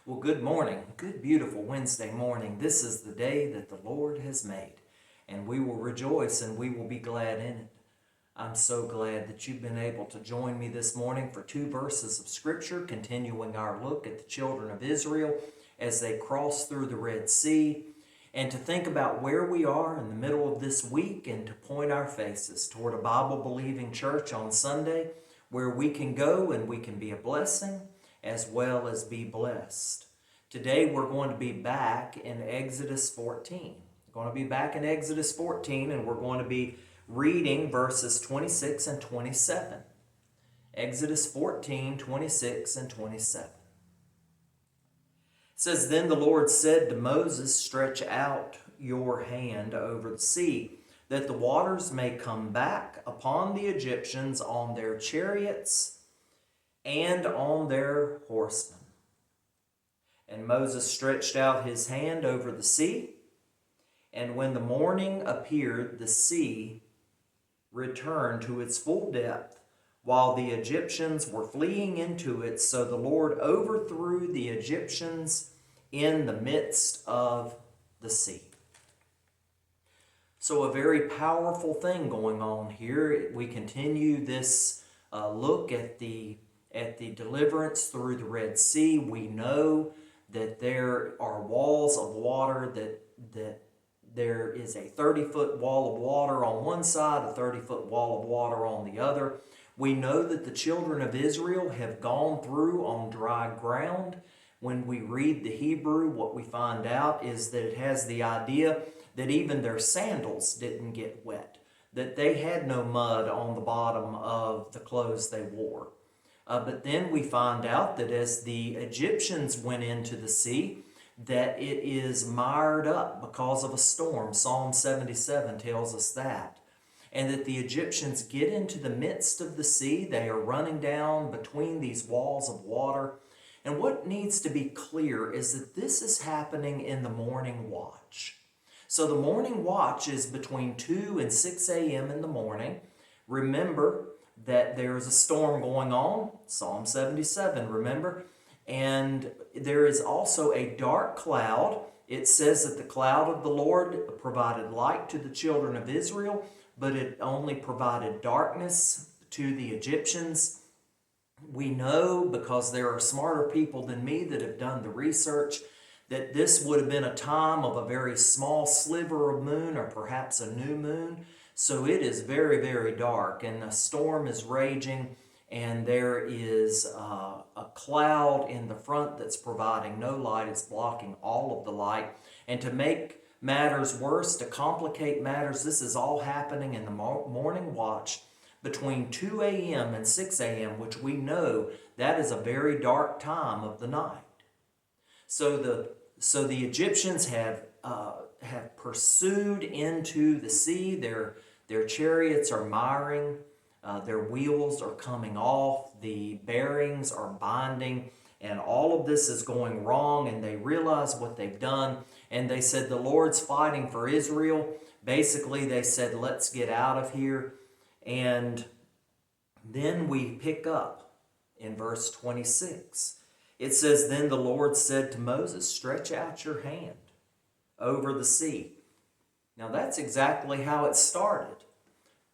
Well, good morning. Good, beautiful Wednesday morning. This is the day that the Lord has made, and we will rejoice and we will be glad in it. I'm so glad that you've been able to join me this morning for 2 verses of Scripture, continuing our look at the children of Israel as they cross through the Red Sea, and to think about where we are in the middle of this week and to point our faces toward a Bible-believing church on Sunday where we can go and we can be a blessing as well as be blessed. Today we're going to be back in Exodus 14. We're going to be back in Exodus 14 and we're going to be reading verses 26 and 27. Exodus 14, 26 and 27. It says, "Then the Lord said to Moses, stretch out your hand over the sea, that the waters may come back upon the Egyptians on their chariots and on their horsemen. And Moses stretched out his hand over the sea, and when the morning appeared, the sea returned to its full depth, while the Egyptians were fleeing into it. So the Lord overthrew the Egyptians in the midst of the sea." So a very powerful thing going on here. We continue this look at the deliverance through the Red Sea. We know that there are walls of water, that there is a 30-foot wall of water on one side, a 30-foot wall of water on the other. We know that the children of Israel have gone through on dry ground. When we read the Hebrew, what we find out is that it has the idea that even their sandals didn't get wet, that they had no mud on the bottom of the clothes they wore. But then we find out that as the Egyptians went into the sea, that it is mired up because of a storm. Psalm 77 tells us that. And that the Egyptians get into the midst of the sea. They are running down between these walls of water. And what needs to be clear is that this is happening in the morning watch. So the morning watch is between 2 and 6 a.m. in the morning. Remember that there is a storm going on, Psalm 77, remember? And there is also a dark cloud. It says that the cloud of the Lord provided light to the children of Israel, but it only provided darkness to the Egyptians. We know, because there are smarter people than me that have done the research, that this would have been a time of a very small sliver of moon or perhaps a new moon. So it is very, very dark, and a storm is raging, and there is a cloud in the front that's providing no light. It's blocking all of the light. And to make matters worse, to complicate matters, this is all happening in the morning watch between 2 a.m. and 6 a.m., which we know that is a very dark time of the night. So the Egyptians have pursued into the sea. Their chariots are miring. Their wheels are coming off. The bearings are binding. And all of this is going wrong. And they realize what they've done. And they said, the Lord's fighting for Israel. Basically, they said, let's get out of here. And then we pick up in verse 26. It says, "Then the Lord said to Moses, stretch out your hand over the sea." Now that's exactly how it started.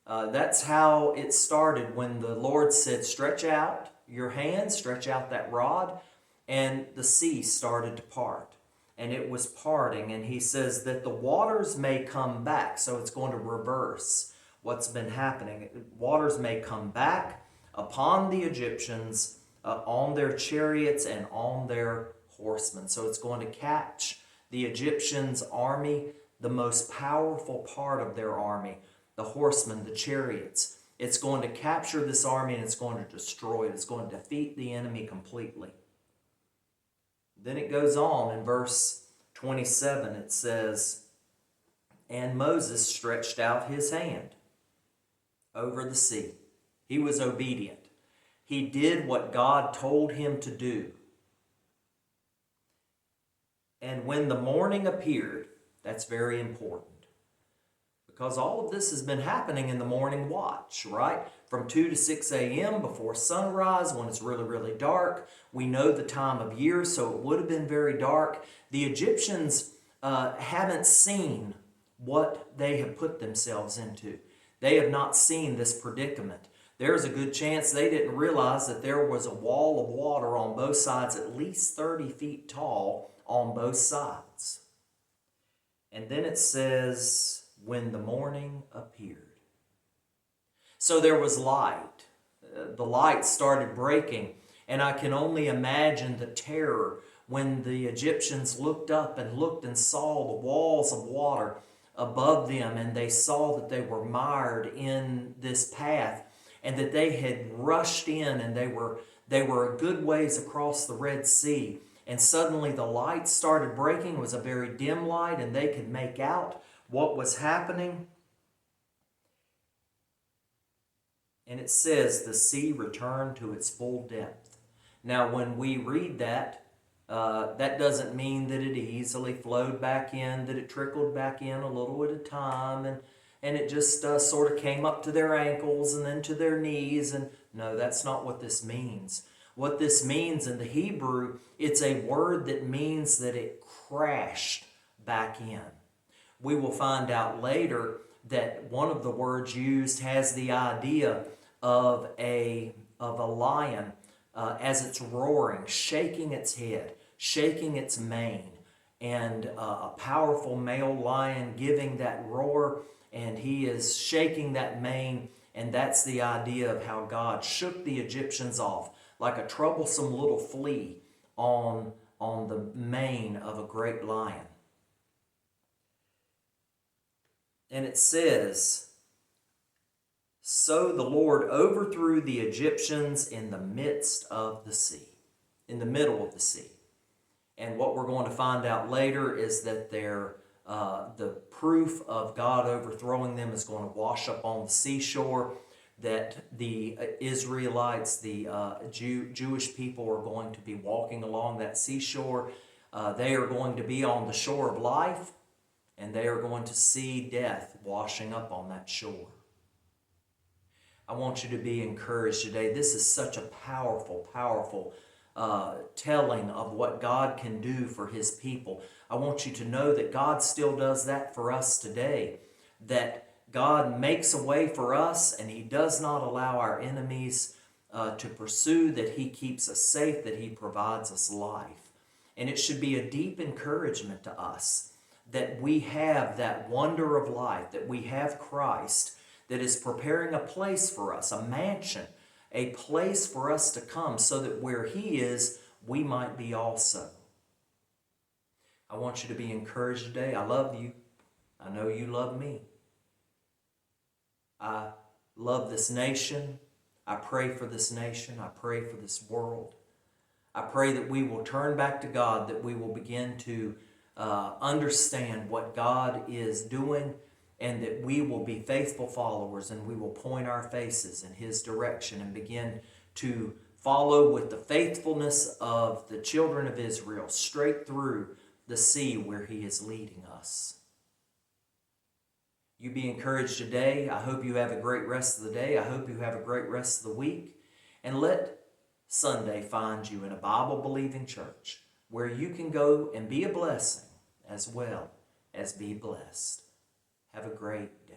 That's how it started when the Lord said, stretch out your hand, stretch out that rod, and the sea started to part. And it was parting, and he says that the waters may come back. So it's going to reverse what's been happening. Waters may come back upon the Egyptians, on their chariots and on their horsemen. So it's going to catch the Egyptians' army, the most powerful part of their army, the horsemen, the chariots. It's going to capture this army and it's going to destroy it. It's going to defeat the enemy completely. Then it goes on in verse 27. It says, "And Moses stretched out his hand over the sea." He was obedient. He did what God told him to do. "And when the morning appeared," that's very important, Because all of this has been happening in the morning watch, right? From 2 to 6 a.m. before sunrise when it's really, really dark. We know the time of year, so it would have been very dark. The Egyptians haven't seen what they have put themselves into. They have not seen this predicament. There's a good chance they didn't realize that there was a wall of water on both sides, at least 30 feet tall on both sides. And then it says, when the morning appeared. So there was light. The light started breaking, and I can only imagine the terror when the Egyptians looked up and looked and saw the walls of water above them, and they saw that they were mired in this path, and that they had rushed in, and they were a good ways across the Red Sea. And suddenly the light started breaking. It was a very dim light, and they could make out what was happening. And it says the sea returned to its full depth. Now, when we read that, that doesn't mean that it easily flowed back in, that it trickled back in a little at a time, and it just sort of came up to their ankles and then to their knees. And no, that's not what this means. What this means in the Hebrew, it's a word that means that it crashed back in. We will find out later that one of the words used has the idea of a lion as it's roaring, shaking its head, shaking its mane, and a powerful male lion giving that roar, and he is shaking that mane, and that's the idea of how God shook the Egyptians off like a troublesome little flea on the mane of a great lion. And it says, so the Lord overthrew the Egyptians in the midst of the sea, in the middle of the sea. And what we're going to find out later is that the proof of God overthrowing them is going to wash up on the seashore, that the Israelites, the Jewish people, are going to be walking along that seashore. They are going to be on the shore of life, and they are going to see death washing up on that shore. I want you to be encouraged today. This is such a powerful, powerful telling of what God can do for His people. I want you to know that God still does that for us today, that God makes a way for us, and He does not allow our enemies to pursue, that He keeps us safe, that He provides us life. And it should be a deep encouragement to us that we have that wonder of life, that we have Christ that is preparing a place for us, a mansion, a place for us to come, so that where He is, we might be also. I want you to be encouraged today. I love you. I know you love me. I love this nation. I pray for this nation. I pray for this world. I pray that we will turn back to God, that we will begin to understand what God is doing, and that we will be faithful followers, and we will point our faces in His direction and begin to follow with the faithfulness of the children of Israel straight through the sea where He is leading us. You be encouraged today. I hope you have a great rest of the day. I hope you have a great rest of the week. And let Sunday find you in a Bible-believing church where you can go and be a blessing as well as be blessed. Have a great day.